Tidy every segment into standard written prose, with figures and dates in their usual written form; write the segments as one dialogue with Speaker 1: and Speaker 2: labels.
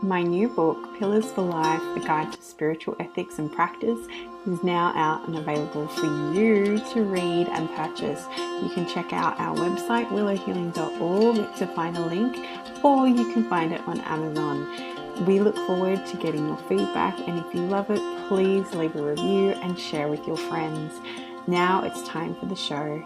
Speaker 1: My new book, Pillars for Life, A Guide to Spiritual Ethics and Practice, is now out and available for you to read and purchase. You can check out our website, willowhealing.org, to find a link, or you can find it on Amazon. We look forward to getting your feedback, and if you love it, please leave a review and share with your friends. Now it's time for the show.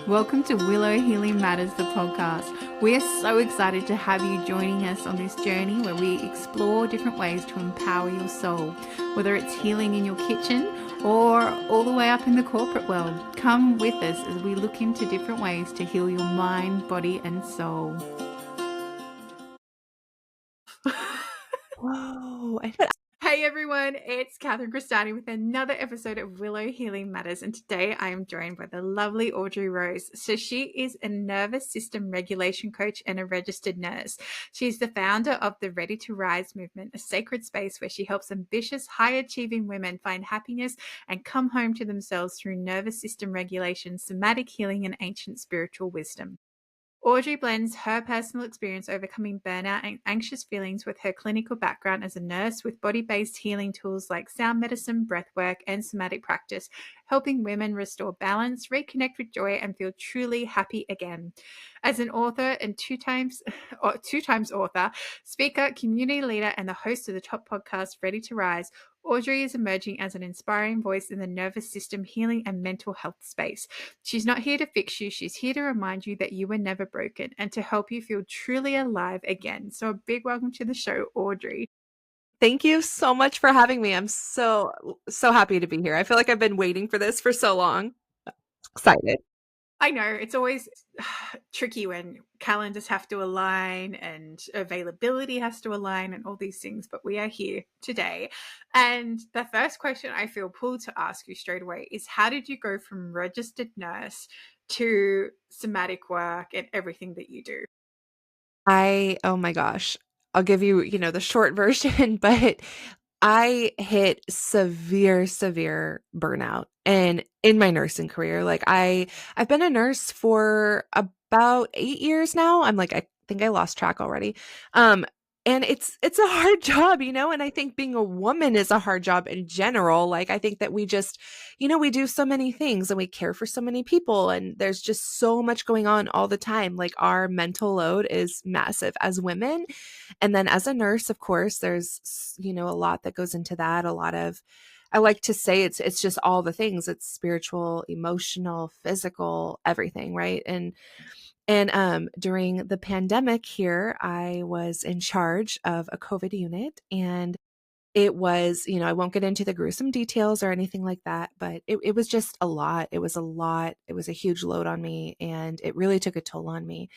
Speaker 1: Welcome to Willow Healing Matters, the podcast. We are so excited to have you joining us on this journey where we explore different ways to empower your soul, whether it's healing in your kitchen or all the way up in the corporate world. Come with us as we look into different ways to heal your mind, body, and soul.
Speaker 2: Whoa.
Speaker 1: Hey everyone, it's Catherine Cristani with another episode of Willow Healing Matters, and today I am joined by the lovely Audrey Rose. So she is a nervous system regulation coach and a registered nurse. She's the founder of the Ready to Rise movement, a sacred space where she helps ambitious, high-achieving women find happiness and come home to themselves through nervous system regulation, somatic healing, and ancient spiritual wisdom. Audrey blends her personal experience overcoming burnout and anxious feelings with her clinical background as a nurse with body-based healing tools like sound medicine, breathwork, and somatic practice, helping women restore balance, reconnect with joy, and feel truly happy again. As an author and two times author, speaker, community leader, and the host of the top podcast Ready to Rise, Audrey is emerging as an inspiring voice in the nervous system healing and mental health space. She's not here to fix you. She's here to remind you that you were never broken and to help you feel truly alive again. So a big welcome to the show, Audrey.
Speaker 2: Thank you so much for having me. I'm so happy to be here. I feel like I've been waiting for this for so long. Excited.
Speaker 1: I know it's always tricky when calendars have to align and availability has to align and all these things, but we are here today. And the first question I feel pulled to ask you straight away is, how did you go from registered nurse to somatic work and everything that you do?
Speaker 2: Oh my gosh. I'll give you, the short version, but I hit severe burnout and in my nursing career. Like I've been a nurse for about 8 years now. I think I lost track already. And it's a hard job, and I think being a woman is a hard job in general. Like I think that we just, we do so many things and we care for so many people and there's just so much going on all the time. Like our mental load is massive as women. And then as a nurse, of course, there's, a lot that goes into that. I like to say it's just all the things. It's spiritual, emotional, physical, everything, right? And during the pandemic here, I was in charge of a COVID unit, and it was, I won't get into the gruesome details or anything like that, but it was just a lot. It was a lot. It was a huge load on me, and it really took a toll on me.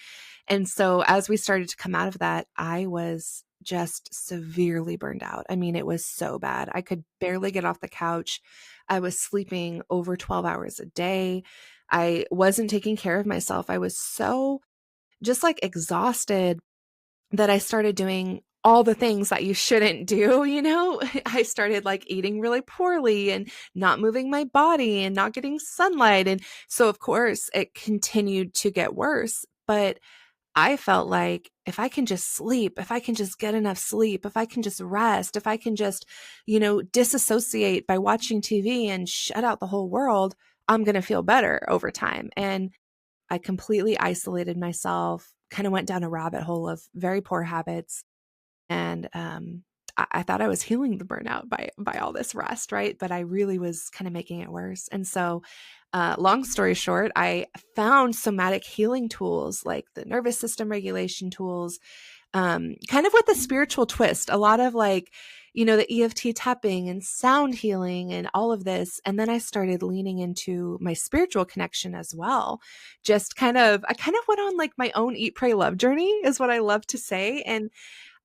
Speaker 2: And so as we started to come out of that, I was just severely burned out. I mean, it was so bad. I could barely get off the couch. I was sleeping over 12 hours a day. I wasn't taking care of myself. I was so just like exhausted that I started doing all the things that you shouldn't do, I started like eating really poorly and not moving my body and not getting sunlight. And so, of course, it continued to get worse. But I felt like if I can just sleep, if I can just get enough sleep, if I can just rest, if I can just, disassociate by watching TV and shut out the whole world, I'm going to feel better over time. And I completely isolated myself, kind of went down a rabbit hole of very poor habits. And I thought I was healing the burnout by all this rest, right? But I really was kind of making it worse. And so, long story short, I found somatic healing tools like the nervous system regulation tools, kind of with a spiritual twist, a lot of like, the EFT tapping and sound healing and all of this. And then I started leaning into my spiritual connection as well. I kind of went on like my own eat, pray, love journey is what I love to say. And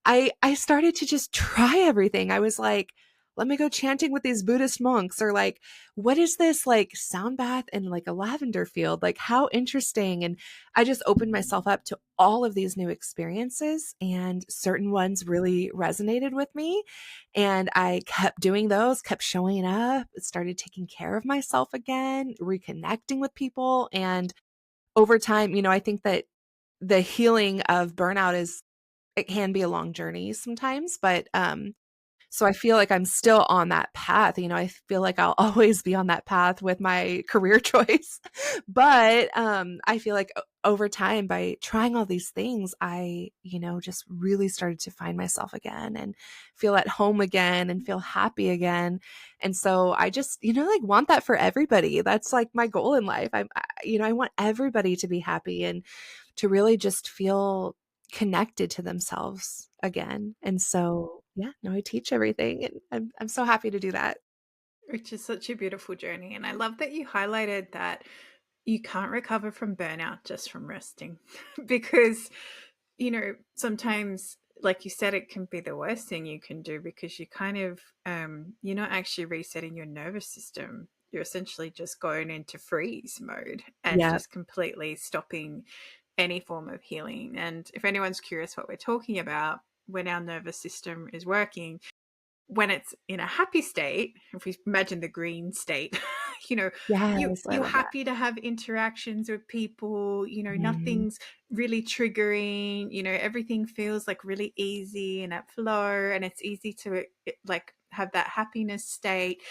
Speaker 2: I started to just try everything. I was like, let me go chanting with these Buddhist monks, or like, what is this like sound bath in like a lavender field? Like how interesting. And I just opened myself up to all of these new experiences, and certain ones really resonated with me. And I kept doing those, kept showing up, started taking care of myself again, reconnecting with people. And over time, I think that the healing of burnout is, it can be a long journey sometimes, but so I feel like I'm still on that path. I feel like I'll always be on that path with my career choice. But I feel like over time, by trying all these things, I, just really started to find myself again and feel at home again and feel happy again. And so I just, like want that for everybody. That's like my goal in life. I want everybody to be happy and to really just feel connected to themselves again. And so, yeah, no, I teach everything and I'm so happy to do that.
Speaker 1: Which is such a beautiful journey. And I love that you highlighted that you can't recover from burnout just from resting because, sometimes, like you said, it can be the worst thing you can do because you kind of, you're not actually resetting your nervous system. You're essentially just going into freeze mode and
Speaker 2: Yeah.
Speaker 1: just completely stopping any form of healing. And if anyone's curious what we're talking about, when our nervous system is working, when it's in a happy state, if we imagine the green state, you know,
Speaker 2: Yes, I
Speaker 1: you're
Speaker 2: love that.
Speaker 1: happy to have interactions with people,
Speaker 2: Mhm.
Speaker 1: nothing's really triggering, everything feels like really easy and at flow, and it's easy to like have that happiness state.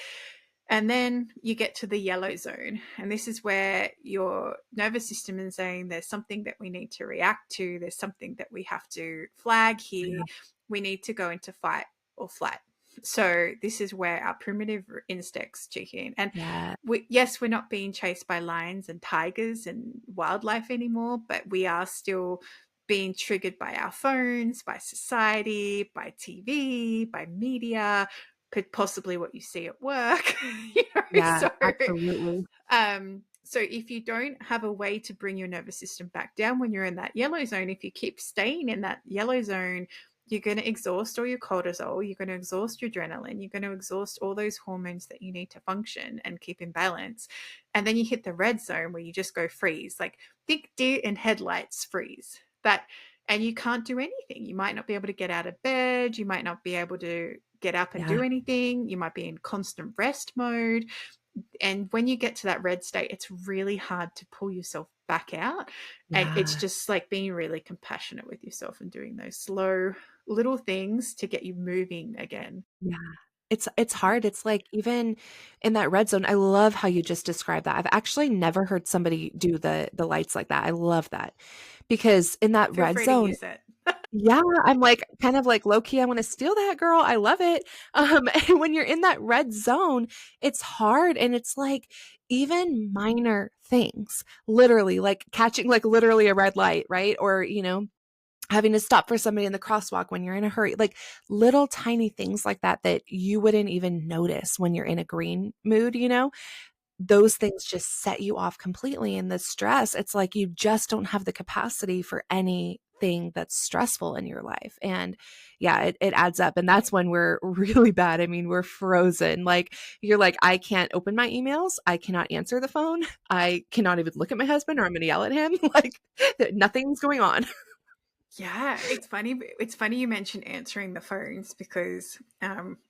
Speaker 1: And then you get to the yellow zone. And this is where your nervous system is saying there's something that we need to react to. There's something that we have to flag here.
Speaker 2: Yeah.
Speaker 1: We need to go into fight or flight. So this is where our primitive instincts kick in. And
Speaker 2: Yeah.
Speaker 1: yes, we're not being chased by lions and tigers and wildlife anymore, but we are still being triggered by our phones, by society, by TV, by media, could possibly what you see at work.
Speaker 2: Yeah,
Speaker 1: So
Speaker 2: absolutely.
Speaker 1: so if you don't have a way to bring your nervous system back down when you're in that yellow zone, if you keep staying in that yellow zone, you're going to exhaust all your cortisol, you're going to exhaust your adrenaline, you're going to exhaust all those hormones that you need to function and keep in balance. And then you hit the red zone where you just go freeze, like think deer in headlights freeze. That, and you can't do anything. You might not be able to get out of bed, you might not be able to get up and
Speaker 2: Yeah.
Speaker 1: do anything, you might be in constant rest mode. And when you get to that red state, it's really hard to pull yourself back out. And it's
Speaker 2: Yeah.
Speaker 1: just like being really compassionate with yourself and doing those slow little things to get you moving again.
Speaker 2: Yeah. It's hard. It's like even in that red zone, I love how you just described that. I've actually never heard somebody do the lights like that. I love that. Because in that
Speaker 1: Feel
Speaker 2: red
Speaker 1: free to
Speaker 2: zone,
Speaker 1: use it.
Speaker 2: yeah, I'm like kind of like low key, I want to steal that girl. I love it. And when you're in that red zone, it's hard and it's like even minor things, literally like catching like literally a red light, right? Or, having to stop for somebody in the crosswalk when you're in a hurry, like little tiny things like that that you wouldn't even notice when you're in a green mood. Those things just set you off completely. And the stress, it's like you just don't have the capacity for anything that's stressful in your life. And yeah, it adds up. And that's when we're really bad. I mean, we're frozen. Like you're like, I can't open my emails. I cannot answer the phone. I cannot even look at my husband or I'm going to yell at him. Like nothing's going on.
Speaker 1: Yeah, it's funny. It's funny you mentioned answering the phones because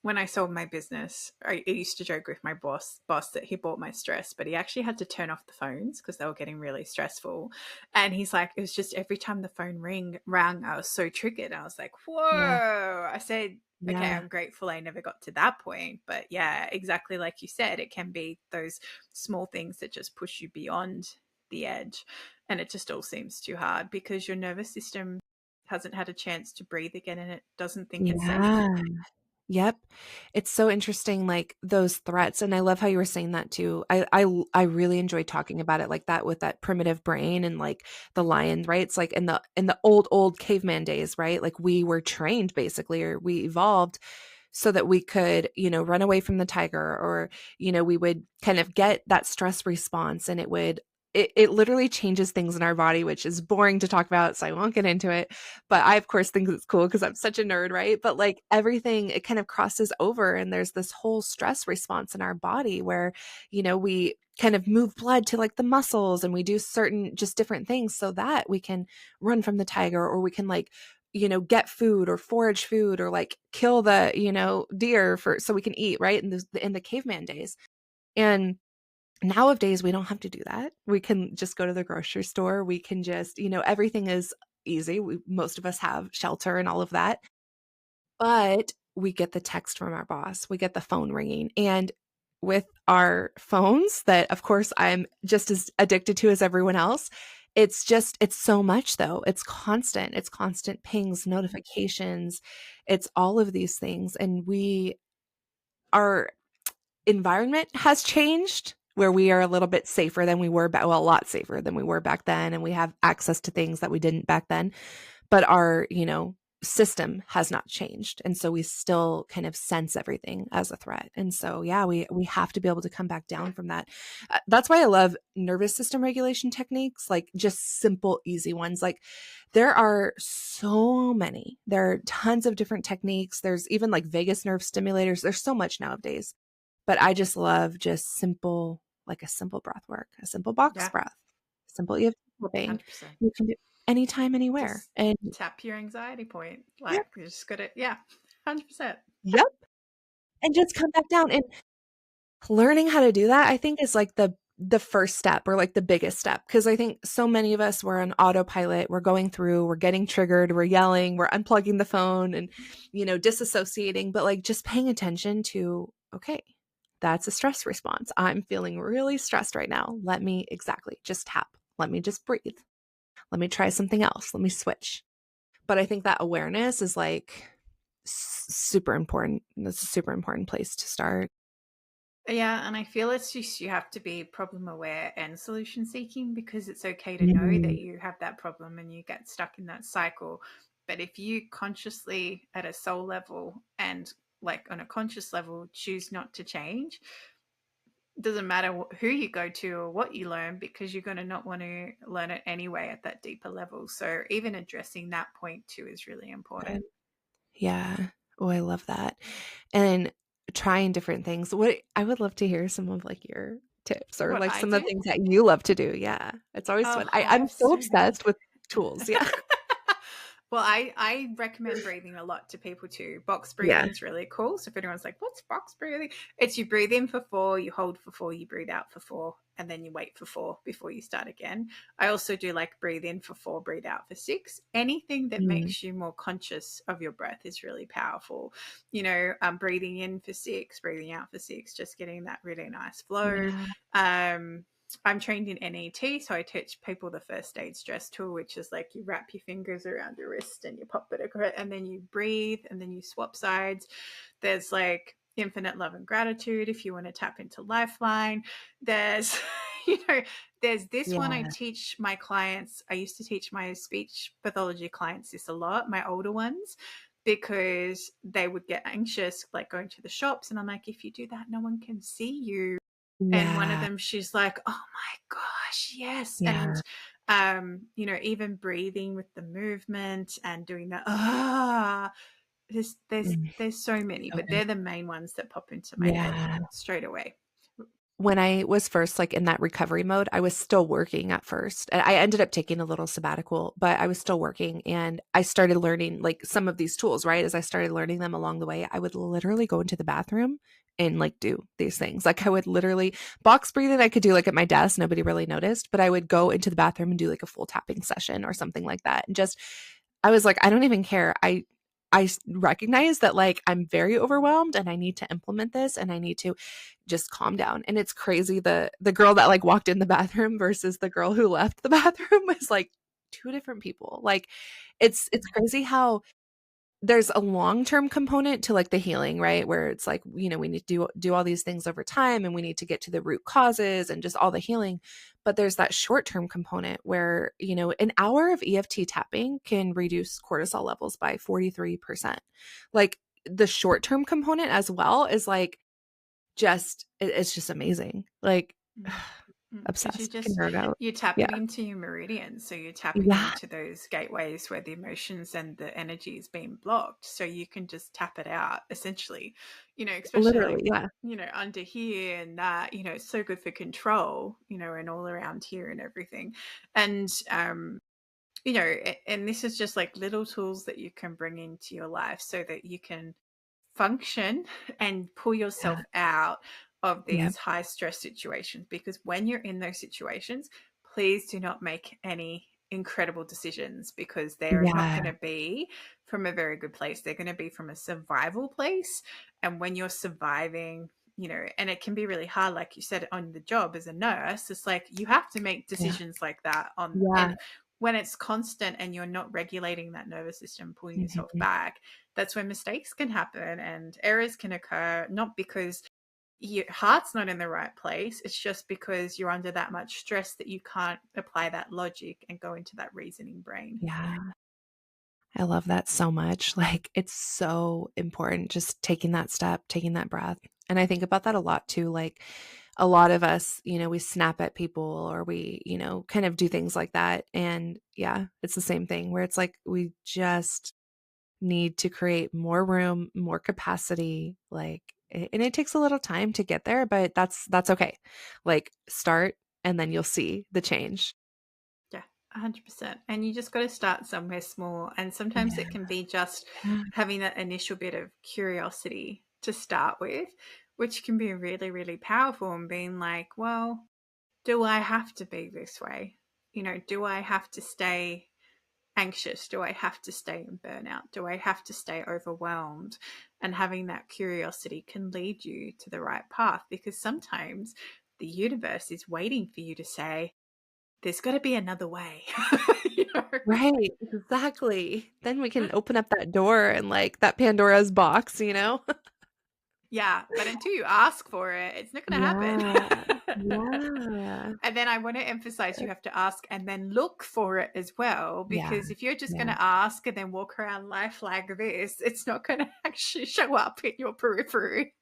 Speaker 1: when I sold my business, I used to joke with my boss that he bought my stress, but he actually had to turn off the phones because they were getting really stressful. And he's like, it was just every time the phone rang, I was so triggered. I was like,
Speaker 2: Yeah.
Speaker 1: whoa. I said, okay,
Speaker 2: Yeah.
Speaker 1: I'm grateful I never got to that point. But yeah, exactly like you said, it can be those small things that just push you beyond the edge. And it just all seems too hard because your nervous system hasn't had a chance to breathe again and it doesn't think it's safe.
Speaker 2: Yeah. Yep. It's so interesting, like those threats. And I love how you were saying that too. I really enjoy talking about it like that with that primitive brain and like the lion, right? It's like in the old caveman days, right? Like we were trained basically, or we evolved so that we could, run away from the tiger or, we would kind of get that stress response and it literally changes things in our body, which is boring to talk about. So I won't get into it. But I, of course, think it's cool because I'm such a nerd, right? But like everything, it kind of crosses over and there's this whole stress response in our body where, we kind of move blood to like the muscles and we do certain just different things so that we can run from the tiger or we can like get food or forage food or like kill the, deer for so we can eat, right? In the caveman days. And Nowadays, we don't have to do that. We can just go to the grocery store. We can just, everything is easy. Most of us have shelter and all of that. But we get the text from our boss, we get the phone ringing. And with our phones, that of course I'm just as addicted to as everyone else, it's so much though. It's constant pings, notifications, it's all of these things. And our environment has changed where we are a little bit safer than we were back, well, a lot safer than we were back then. And we have access to things that we didn't back then, but our, system has not changed. And so we still kind of sense everything as a threat. And so, yeah, we have to be able to come back down from that. That's why I love nervous system regulation techniques, like just simple, easy ones. Like there are so many, there are tons of different techniques. There's even like vagus nerve stimulators. There's so much nowadays, but I just love just simple, like a simple breath work, a simple box
Speaker 1: Yeah,
Speaker 2: breath, simple EFT tapping.
Speaker 1: 100%.
Speaker 2: You can do anytime, anywhere.
Speaker 1: Just
Speaker 2: And
Speaker 1: tap your anxiety point.
Speaker 2: yep,
Speaker 1: Like you just got to, yeah, 100%.
Speaker 2: yep. And just come back down. And learning how to do that, I think, is like the first step, or like the biggest step. Cause I think so many of us were on autopilot. We're going through, we're getting triggered, we're yelling, we're unplugging the phone and, disassociating, but like just paying attention to, okay, that's a stress response. I'm feeling really stressed right now. Let me exactly just tap. Let me just breathe. Let me try something else. Let me switch. But I think that awareness is like super important. That's a super important place to start.
Speaker 1: Yeah, and I feel it's just you have to be problem aware and solution seeking, because it's okay to know that
Speaker 2: Mm,
Speaker 1: you have that problem and you get stuck in that cycle. But if you consciously, at a soul level and like on a conscious level, choose not to change, doesn't matter who you go to or what you learn, because you're going to not want to learn it anyway at that deeper level. So even addressing that point too is really
Speaker 2: right.
Speaker 1: important.
Speaker 2: Yeah. Oh, I love that. And trying different things. What I would love to hear some of like your tips, or
Speaker 1: What
Speaker 2: like
Speaker 1: I
Speaker 2: some of
Speaker 1: do?
Speaker 2: the things that you love to do. Yeah. It's always
Speaker 1: Oh,
Speaker 2: fun.
Speaker 1: I
Speaker 2: I'm
Speaker 1: have
Speaker 2: so
Speaker 1: so many.
Speaker 2: obsessed with tools. Yeah.
Speaker 1: Well, I recommend breathing a lot to people too. Box
Speaker 2: Yeah.
Speaker 1: breathing is really cool. So if anyone's like, what's box breathing? It's you breathe in for 4, you hold for 4, you breathe out for 4, and then you wait for 4 before you start again. I also do like breathe in for 4, breathe out for 6. Anything that
Speaker 2: Mm,
Speaker 1: makes you more conscious of your breath is really powerful. Breathing in for 6, breathing out for 6, just getting that really nice flow.
Speaker 2: yeah.
Speaker 1: Um, I'm trained in NET, so I teach people the first aid stress tool, which is like you wrap your fingers around your wrist and you pop it across, and then you breathe, and then you swap sides. There's like infinite love and gratitude if you want to tap into Lifeline. There's, you know, there's this one I
Speaker 2: Yeah.
Speaker 1: teach my clients. I used to teach my speech pathology clients this a lot, my older ones, because they would get anxious, like going to the shops. And I'm like, if you do that, no one can see you. And one of
Speaker 2: Yeah.
Speaker 1: them, she's like, oh my gosh, yes.
Speaker 2: Yeah.
Speaker 1: And even breathing with the movement and doing that, there's there's
Speaker 2: Mm,
Speaker 1: there's so many,
Speaker 2: so
Speaker 1: but
Speaker 2: good.
Speaker 1: they're the main ones that pop into my head
Speaker 2: Yeah.
Speaker 1: straight away.
Speaker 2: When I was first like in that recovery mode, I was still working at first. And I ended up taking a little sabbatical, but I was still working, and I started learning like some of these tools, right? As I started learning them along the way, I would literally go into the bathroom and like do these things. Like I would literally box breathing, I could do like at my desk, nobody really noticed, but I would go into the bathroom and do like a full tapping session or something like that. And just I was like, I don't even care. I recognize that like I'm very overwhelmed and I need to implement this and I need to just calm down. And it's crazy, the girl that like walked in the bathroom versus the girl who left the bathroom was like two different people. Like it's crazy how there's a long-term component to like the healing, right? Where it's like, we need to do all these things over time, and we need to get to the root causes and just all the healing. But there's that short-term component where, an hour of EFT tapping can reduce cortisol levels by 43%. Like the short-term component as well is like it's just amazing. Like
Speaker 1: Because
Speaker 2: obsessed. I can nerd out.
Speaker 1: you're
Speaker 2: Yeah.
Speaker 1: tapping into your meridians, so you're tapping
Speaker 2: Yeah.
Speaker 1: into those gateways where the emotions and the energy is being blocked, so you can just tap it out essentially. Especially
Speaker 2: Literally.
Speaker 1: like
Speaker 2: Yeah.
Speaker 1: under here and that. It's so good for control. And all around here and everything. And and this is just like little tools that you can bring into your life so that you can function and pull
Speaker 2: Yeah.
Speaker 1: yourself out of
Speaker 2: Yep.
Speaker 1: these high stress situations, because when you're in those situations, please do not make any incredible decisions, because they're not
Speaker 2: Yeah.
Speaker 1: going to be from a very good place. They're going to be from a survival place. And when you're surviving, and it can be really hard, like you said, on the job as a nurse, it's like you have to make
Speaker 2: Yeah.
Speaker 1: decisions like that
Speaker 2: Yeah.
Speaker 1: and when it's constant and you're not regulating that nervous system, pulling yourself
Speaker 2: Mhm.
Speaker 1: back, that's when mistakes can happen and errors can occur, not because your heart's not in the right place. It's just because you're under that much stress that you can't apply that logic and go into that reasoning brain.
Speaker 2: Yeah. I love that so much. Like, it's so important just taking that step, taking that breath. And I think about that a lot too. Like, a lot of us, we snap at people or we, kind of do things like that. And yeah, it's the same thing where it's like we just need to create more room, more capacity, and it takes a little time to get there, but that's okay. Like, start and then you'll see the change.
Speaker 1: Yeah, 100%. And you just got to start somewhere small. And sometimes
Speaker 2: Yeah.
Speaker 1: it can be just
Speaker 2: Yeah.
Speaker 1: having that initial bit of curiosity to start with, which can be really, really powerful, and being like, well, do I have to be this way? Do I have to stay anxious? Do I have to stay in burnout? Do I have to stay overwhelmed? And having that curiosity can lead you to the right path, because sometimes the universe is waiting for you to say, there's got to be another way. you know?
Speaker 2: Right, exactly. Then we can open up that door and, like, that Pandora's box, you know?
Speaker 1: Yeah, but until you ask for it, it's not going to
Speaker 2: Yeah.
Speaker 1: happen.
Speaker 2: Yeah.
Speaker 1: And then I want to emphasize, you have to ask and then look for it as well.
Speaker 2: Yeah.
Speaker 1: Because if you're just going
Speaker 2: Yeah.
Speaker 1: to ask and then walk around life like this, it's not going to actually show up in your periphery.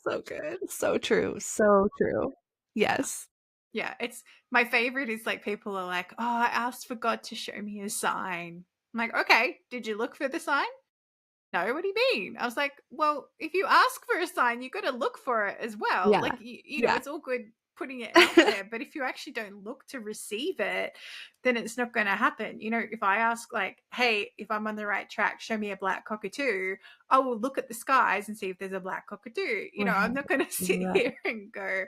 Speaker 2: So good. So true. So true.
Speaker 1: Yeah.
Speaker 2: Yes.
Speaker 1: Yeah. It's my favorite is like people are like, oh, I asked for God to show me a sign. I'm like, okay, did you look for the sign? No, what do you mean? I was like, well, if you ask for a sign, you got to look for it as well.
Speaker 2: Yeah.
Speaker 1: Like,
Speaker 2: Yeah.
Speaker 1: it's all good putting it out there, but if you actually don't look to receive it, then it's not going to happen. If I ask, like, hey, if I'm on the right track, show me a black cockatoo, I will look at the skies and see if there's a black cockatoo. I'm
Speaker 2: Right.
Speaker 1: not going to sit
Speaker 2: Right.
Speaker 1: here and go,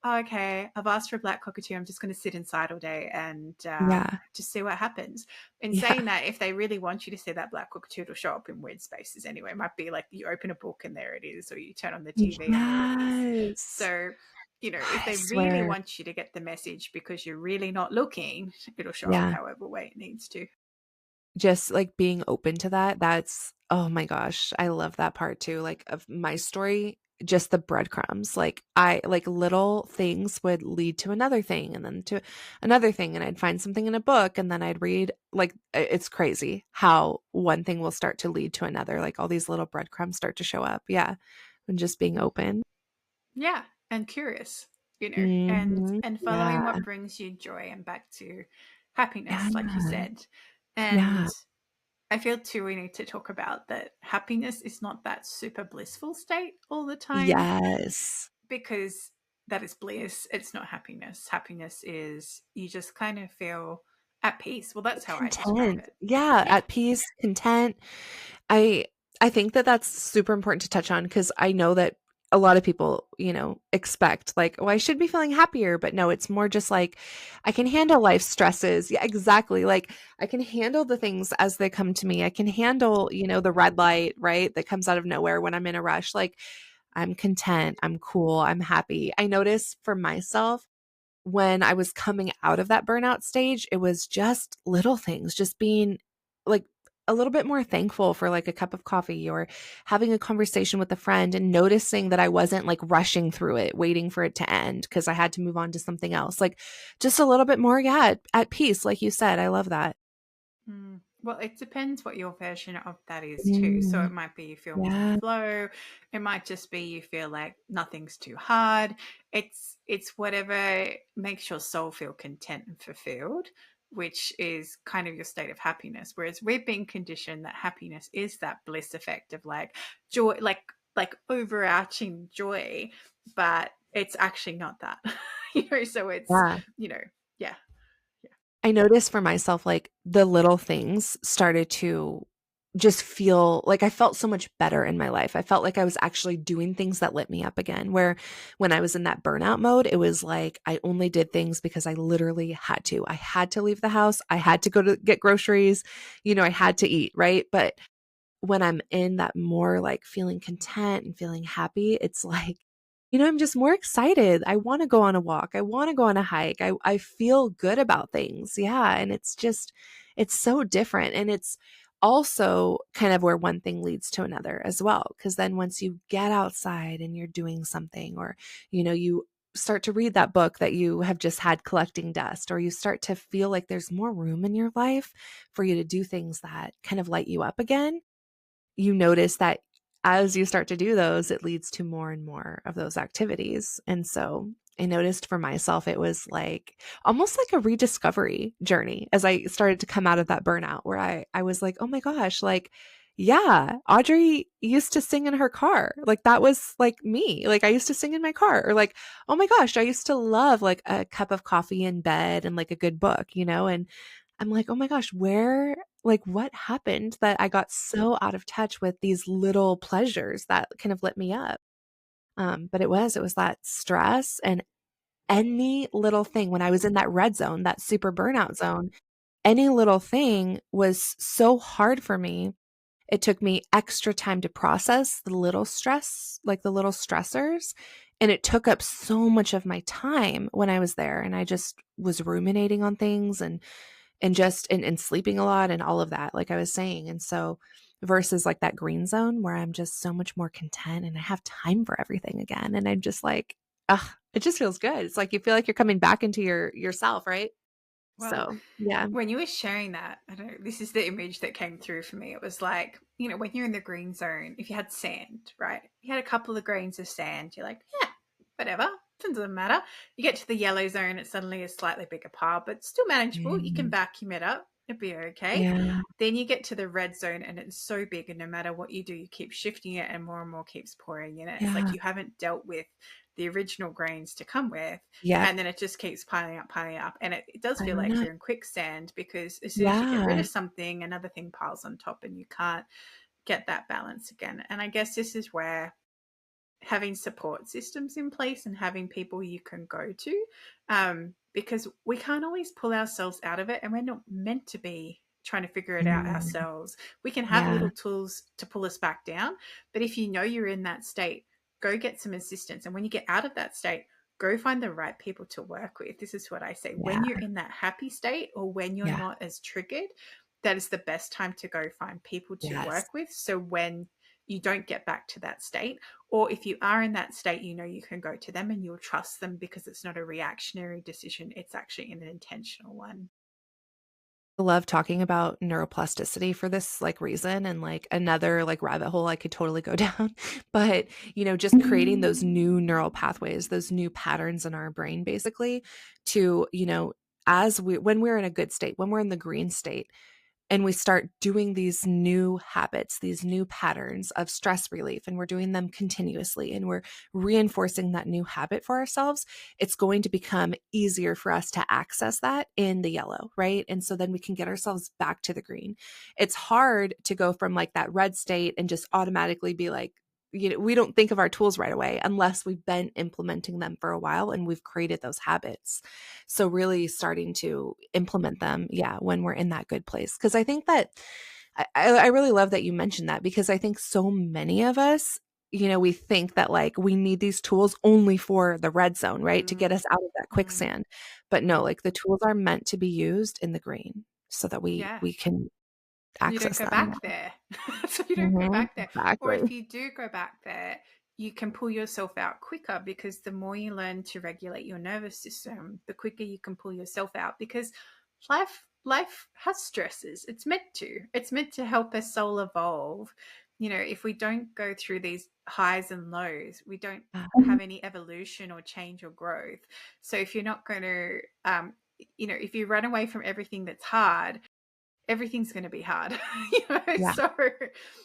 Speaker 1: okay, I've asked for a black cockatoo. I'm just going to sit inside all day and
Speaker 2: Yeah.
Speaker 1: just see what happens. In
Speaker 2: Yeah.
Speaker 1: saying that, if they really want you to see that black cockatoo, it'll show up in weird spaces anyway. It might be like you open a book and there it is, or you turn on the TV and there it is.
Speaker 2: Yes.
Speaker 1: So, if
Speaker 2: I
Speaker 1: they really
Speaker 2: swear.
Speaker 1: want you to get the message because you're really not looking, it'll show up
Speaker 2: Yeah.
Speaker 1: however way it needs to.
Speaker 2: Just, like, being open to that, that's oh my gosh, I love that part too, like, of my story, just the breadcrumbs, little things would lead to another thing, and then to another thing, and I'd find something in a book, and then I'd read, like, it's crazy how one thing will start to lead to another, like, all these little breadcrumbs start to show up, yeah, and just being open.
Speaker 1: Yeah, and curious, and
Speaker 2: Mhm.
Speaker 1: following
Speaker 2: Yeah.
Speaker 1: what brings you joy and back to
Speaker 2: Yeah.
Speaker 1: happiness, like you said.
Speaker 2: Yeah.
Speaker 1: And I feel too we need to talk about that happiness is not that super blissful state all the time,
Speaker 2: Yes.
Speaker 1: because that is bliss. It's not happiness. Happiness is you just kind of feel at peace. Well, that's how I describe
Speaker 2: Content.
Speaker 1: it.
Speaker 2: Yeah,
Speaker 1: Yeah.
Speaker 2: at peace, content. I I think that that's super important to touch on because I know that a lot of people, expect like, "Oh, I should be feeling happier," but no, it's more just like, I can handle life stresses. Yeah, exactly. Like, I can handle the things as they come to me. I can handle, the red light, right, that comes out of nowhere when I'm in a rush. Like, I'm content, I'm cool, I'm happy. I notice for myself when I was coming out of that burnout stage, it was just little things, just being like a little bit more thankful for like a cup of coffee or having a conversation with a friend and noticing that I wasn't like rushing through it, waiting for it to end because I had to move on to something else. Like just a little bit more, yeah, at peace, like you said. I love that.
Speaker 1: Well, it depends what your version of that is too. So
Speaker 2: Mm,
Speaker 1: it might be you feel more
Speaker 2: yeah.
Speaker 1: flow. It might just be you feel like nothing's too hard. It's whatever makes your soul feel content and fulfilled, which is kind of your state of happiness. Whereas we've been conditioned that happiness is that bliss effect of like joy, like overarching joy, but it's actually not that. So it's,
Speaker 2: Yeah.
Speaker 1: yeah. Yeah.
Speaker 2: I noticed for myself, like the little things started to just feel like I felt so much better in my life. I felt like I was actually doing things that lit me up again. Where when I was in that burnout mode, it was like I only did things because I literally had to. I had to leave the house. I had to go to get groceries. I had to eat, right? But when I'm in that more like feeling content and feeling happy, it's like, I'm just more excited. I want to go on a walk. I want to go on a hike. I feel good about things. Yeah. And it's so different. And it's also kind of where one thing leads to another as well. Cause then once you get outside and you're doing something, or, you start to read that book that you have just had collecting dust, or you start to feel like there's more room in your life for you to do things that kind of light you up again, you notice that as you start to do those, it leads to more and more of those activities. And so I noticed for myself, it was like almost like a rediscovery journey as I started to come out of that burnout where I was like, oh my gosh, like, yeah, Audrey used to sing in her car. Like that was like me. Like I used to sing in my car, or like, oh my gosh, I used to love like a cup of coffee in bed and like a good book, and I'm like, oh my gosh, what happened that I got so out of touch with these little pleasures that kind of lit me up? But it was that stress and any little thing when I was in that red zone, that super burnout zone, any little thing was so hard for me. It took me extra time to process the little stress, like the little stressors. And it took up so much of my time when I was there. And I just was ruminating on things and just and sleeping a lot and all of that, like I was saying. And so versus like that green zone where I'm just so much more content and I have time for everything again. And I'm just like, it just feels good. It's like you feel like you're coming back into yourself, right?
Speaker 1: Well,
Speaker 2: So yeah.
Speaker 1: when you were sharing that, I don't know, this is the image that came through for me. It was like, when you're in the green zone, if you had sand, right? You had a couple of grains of sand, you're like, yeah, whatever, it doesn't matter. You get to the yellow zone, it's suddenly a slightly bigger pile, but still manageable. You can
Speaker 2: Mm,
Speaker 1: vacuum it up, it'd be okay.
Speaker 2: yeah.
Speaker 1: Then you get to the red zone and it's so big, and no matter what you do, you keep shifting it and more keeps pouring in it. It's like
Speaker 2: Yeah.
Speaker 1: you haven't dealt with the original grains to come with,
Speaker 2: Yep.
Speaker 1: and then it just keeps piling up, and it does feel
Speaker 2: Piling
Speaker 1: like
Speaker 2: up.
Speaker 1: you're in quicksand, because as soon as you get rid
Speaker 2: Yeah.
Speaker 1: of something, another thing piles on top and you can't get that balance again. And I guess this is where having support systems in place and having people you can go to, because we can't always pull ourselves out of it, and we're not meant to be trying to figure it out
Speaker 2: Mm,
Speaker 1: ourselves. We can have
Speaker 2: yeah.
Speaker 1: little tools to pull us back down, but if you know you're in that state, go get some assistance. And when you get out of that state, go find the right people to work with. This is what I say: when
Speaker 2: Yeah.
Speaker 1: you're in that happy state, or when you're
Speaker 2: Yeah.
Speaker 1: not as triggered, that is the best time to go find people to
Speaker 2: Yes.
Speaker 1: work with. So when you don't get back to that state, or if you are in that state, you can go to them and you'll trust them, because it's not a reactionary decision, it's actually an intentional one.
Speaker 2: I love talking about neuroplasticity for this like reason, and like another like rabbit hole I could totally go down. But, just creating those new neural pathways, those new patterns in our brain basically to, as when we're in a good state, when we're in the green state, and we start doing these new habits, these new patterns of stress relief, and we're doing them continuously, and we're reinforcing that new habit for ourselves, it's going to become easier for us to access that in the yellow, right? And so then we can get ourselves back to the green. It's hard to go from like that red state and just automatically be like, we don't think of our tools right away unless we've been implementing them for a while and we've created those habits. So really starting to implement them, yeah, when we're in that good place. Because I think that I really love that you mentioned that, because I think so many of us, we think that like we need these tools only for the red zone, right? To get
Speaker 1: Mm,
Speaker 2: us out of that
Speaker 1: mm,
Speaker 2: quicksand. But no,
Speaker 1: mm.
Speaker 2: like the tools are meant to be used in the green so that we
Speaker 1: Yeah.
Speaker 2: we can
Speaker 1: So you don't
Speaker 2: access
Speaker 1: go
Speaker 2: them.
Speaker 1: back there. So you don't go
Speaker 2: Hmm.
Speaker 1: back there. Or
Speaker 2: Exactly.
Speaker 1: if you do go back there, you can pull yourself out quicker, because the more you learn to regulate your nervous system, the quicker you can pull yourself out, because life has stresses. It's meant to. It's meant to help our soul evolve. If we don't go through these highs and lows, we don't have any evolution or change or growth. So if you're not going to if you run away from everything that's hard, everything's going to be hard.
Speaker 2: Yeah.
Speaker 1: So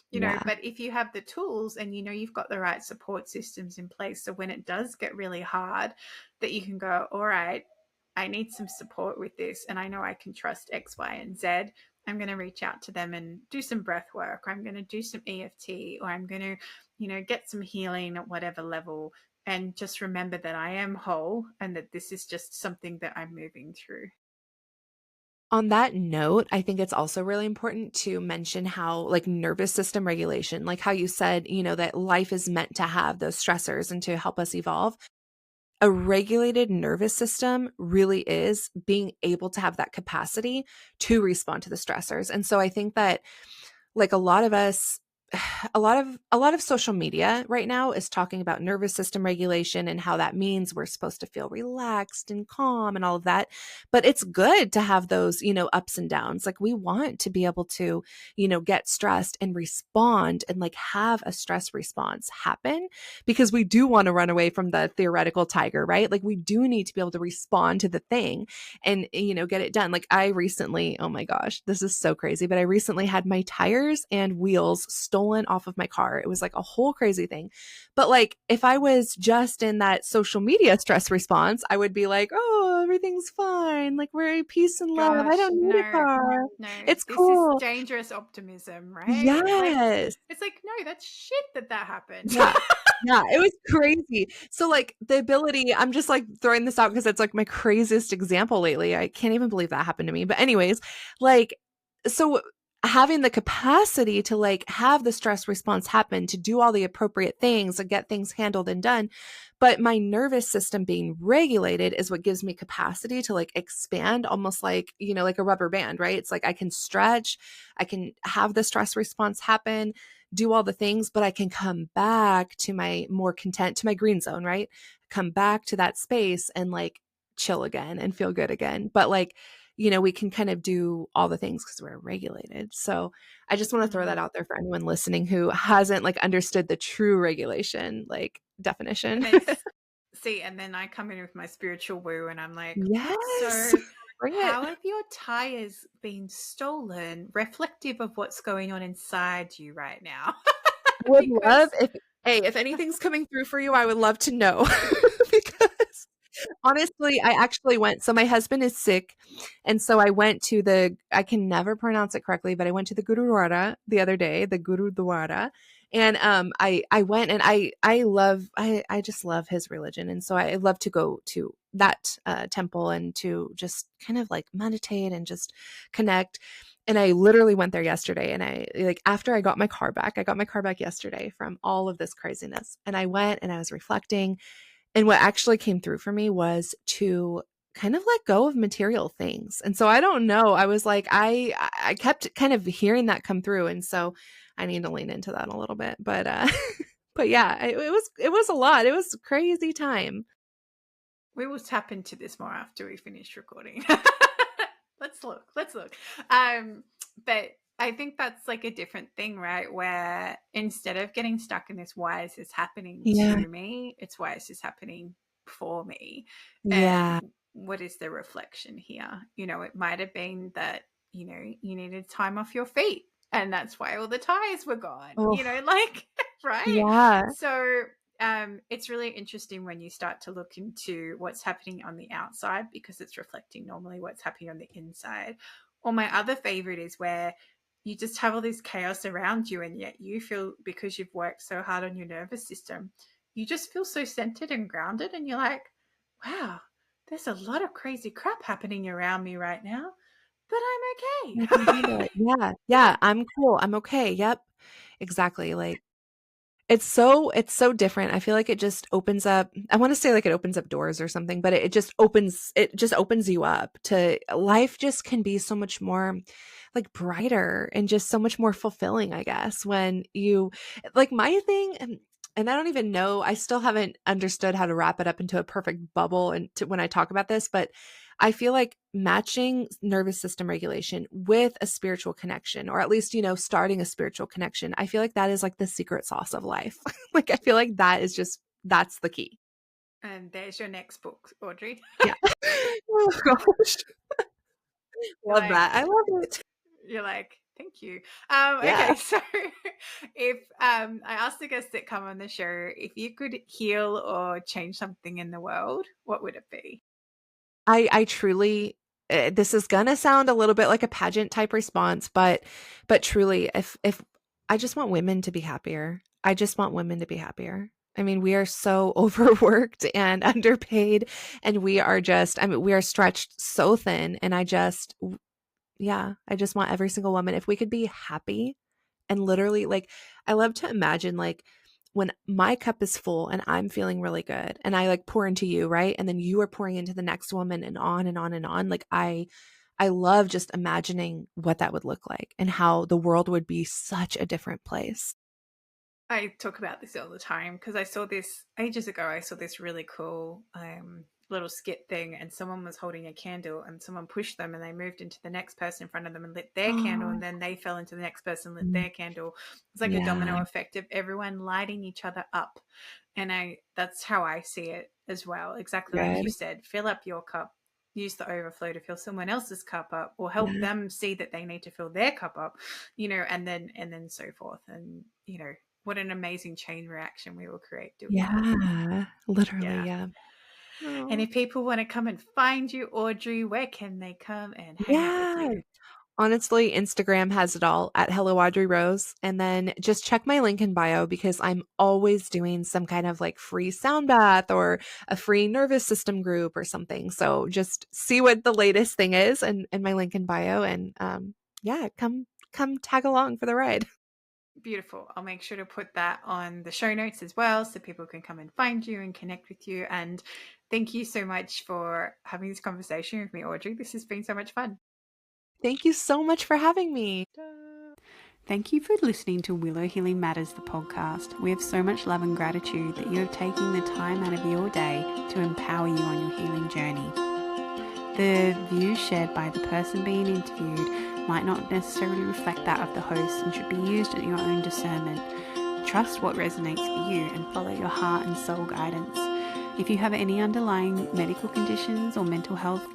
Speaker 2: Yeah.
Speaker 1: but if you have the tools and you've got the right support systems in place, so when it does get really hard, that you can go, all right, I need some support with this, and I know I can trust X, Y, and Z. I'm going to reach out to them and do some breath work, or I'm going to do some EFT, or I'm going to, get some healing at whatever level, and just remember that I am whole and that this is just something that I'm moving through.
Speaker 2: On that note, I think it's also really important to mention how, like, nervous system regulation, like how you said, that life is meant to have those stressors and to help us evolve. A regulated nervous system really is being able to have that capacity to respond to the stressors. And so I think that, like, a lot of us, a lot of social media right now is talking about nervous system regulation and how that means we're supposed to feel relaxed and calm and all of that. But it's good to have those, ups and downs. Like, we want to be able to, get stressed and respond and, like, have a stress response happen, because we do want to run away from the theoretical tiger, right? Like, we do need to be able to respond to the thing and, get it done. Like, I recently, oh my gosh, this is so crazy, but I recently had my tires and wheels stolen off of my car. It was like a whole crazy thing. But, like, if I was just in that social media stress response, I would be like, oh, everything's fine. Like, we're at peace and love. I
Speaker 1: Gosh,
Speaker 2: don't need a
Speaker 1: no,
Speaker 2: car.
Speaker 1: no,
Speaker 2: It's
Speaker 1: this is
Speaker 2: cool.
Speaker 1: dangerous optimism, right?
Speaker 2: Yes.
Speaker 1: It's like, no, that's shit that happened.
Speaker 2: Yeah. Yeah, it was crazy. So, like, the ability, I'm just, like, throwing this out because it's, like, my craziest example lately. I can't even believe that happened to me. But anyways, like, so having the capacity to, like, have the stress response happen, to do all the appropriate things and get things handled and done, but my nervous system being regulated is what gives me capacity to, like, expand, almost like, like a rubber band, right? It's like I can stretch, I can have the stress response happen, do all the things, but I can come back to my more content, to my green zone, right? Come back to that space and, like, chill again and feel good again. But, like, we can kind of do all the things because we're regulated. So I just want to throw that
Speaker 1: Mm.
Speaker 2: out there for anyone listening who hasn't, like, understood the true regulation, like,
Speaker 1: And
Speaker 2: definition.
Speaker 1: then see, and then I come in with my spiritual woo, and I'm like,
Speaker 2: Yes.
Speaker 1: so
Speaker 2: Bring it.
Speaker 1: how have your tires been stolen, reflective of what's going on inside you right now?
Speaker 2: Would love,
Speaker 1: Because
Speaker 2: if anything's coming through for you, I would love to know. Because honestly, I actually went, so my husband is sick, and so I went to I can never pronounce it correctly, but I went to the Gurudwara the other day, the Gurudwara, and I went, and I just love his religion, and so I love to go to that temple and to just kind of, like, meditate and just connect. And I literally went there yesterday, and after I got my car back, yesterday from all of this craziness, and I went and I was reflecting, and what actually came through for me was to kind of let go of material things. And so I don't know, I was like, I kept kind of hearing that come through, and so I need to lean into that a little bit. But but yeah, it was a lot. It was a crazy time.
Speaker 1: we will tap into this more after we finish recording. Let's look. But I think that's, like, a different thing, right? Where instead of getting stuck in this, why is this happening
Speaker 2: Yeah.
Speaker 1: to me? It's why is this happening for me?
Speaker 2: Yeah.
Speaker 1: And what is the reflection here? It might have been that, you needed time off your feet, and that's why all the tires were gone,
Speaker 2: Oh,
Speaker 1: like, right?
Speaker 2: yeah.
Speaker 1: So it's really interesting when you start to look into what's happening on the outside, because it's reflecting normally what's happening on the inside. Or my other favorite is where you just have all this chaos around you, and yet you feel, because you've worked so hard on your nervous system, you just feel so centered and grounded, and you're like, wow, there's a lot of crazy crap happening around me right now, but I'm
Speaker 2: I can
Speaker 1: okay.
Speaker 2: handle it. Yeah.
Speaker 1: Yeah.
Speaker 2: Yeah. I'm cool. I'm okay. Yep. Exactly. Like, it's so different. I feel like it just opens up, I wanna say, like, it opens up doors or something, but it just opens you up to life. Just can be so much more, like, brighter and just so much more fulfilling, I guess, when you, like, my thing, and I don't even know, I still haven't understood how to wrap it up into a perfect bubble and to when I talk about this, but I feel like matching nervous system regulation with a spiritual connection, or at least, starting a spiritual connection, I feel like that is, like, the secret sauce of life. Like, I feel like that's the key.
Speaker 1: And there's your next book, Audrey.
Speaker 2: Yeah. Oh gosh.
Speaker 1: You're
Speaker 2: Love
Speaker 1: like,
Speaker 2: that. I love it.
Speaker 1: You're like, thank you.
Speaker 2: Yeah.
Speaker 1: Okay, so if I asked the guests that come on the show, if you could heal or change something in the world, what would it be?
Speaker 2: I truly, this is going to sound a little bit like a pageant type response, but truly, if I just want women to be happier. I just want women to be happier. I mean, we are so overworked and underpaid, and we are just, I mean, we are stretched so thin. And I just want every single woman, if we could be happy and literally, like, I love to imagine, like, when my cup is full and I'm feeling really good and I like pour into you, right? And then you are pouring into the next woman and on and on and on. Like, I love just imagining what that would look like and how the world would be such a different place.
Speaker 1: I talk about this all the time because I saw this ages ago. I saw this really cool little skit thing, and someone was holding a candle and someone pushed them and they moved into the next person in front of them and lit their candle, and then they fell into the next person and lit their candle. It's like a domino effect of everyone lighting each other up. And that's how I see it as well. Exactly like you said, fill up your cup, use the overflow to fill someone else's cup up, or help them see that they need to fill their cup up, and then so forth. And, what an amazing chain reaction we will create doing that.
Speaker 2: Literally. Yeah.
Speaker 1: And if people want to come and find you, Audrey, where can they come and hang out with you?
Speaker 2: Honestly, Instagram has it all at Hello Audrey Rose. And then just check my link in bio because I'm always doing some kind of like free sound bath or a free nervous system group or something. So just see what the latest thing is and my link in bio, and come tag along for the ride.
Speaker 1: Beautiful. I'll make sure to put that on the show notes as well so people can come and find you and connect with you. And thank you so much for having this conversation with me, Audrey. This has been so much fun.
Speaker 2: Thank you so much for having me.
Speaker 1: Thank you for listening to Willow Healing Matters, the podcast. We have so much love and gratitude that you have taken the time out of your day to empower you on your healing journey. The views shared by the person being interviewed might not necessarily reflect that of the host and should be used at your own discernment. Trust what resonates for you and follow your heart and soul guidance. If you have any underlying medical conditions or mental health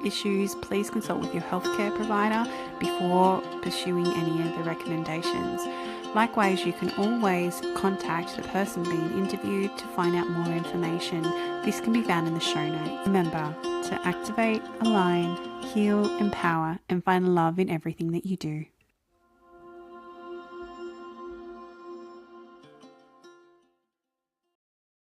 Speaker 1: issues, please consult with your healthcare provider before pursuing any of the recommendations. Likewise, you can always contact the person being interviewed to find out more information. This can be found in the show notes. Remember to activate, align, heal, empower, and find love in everything that you do.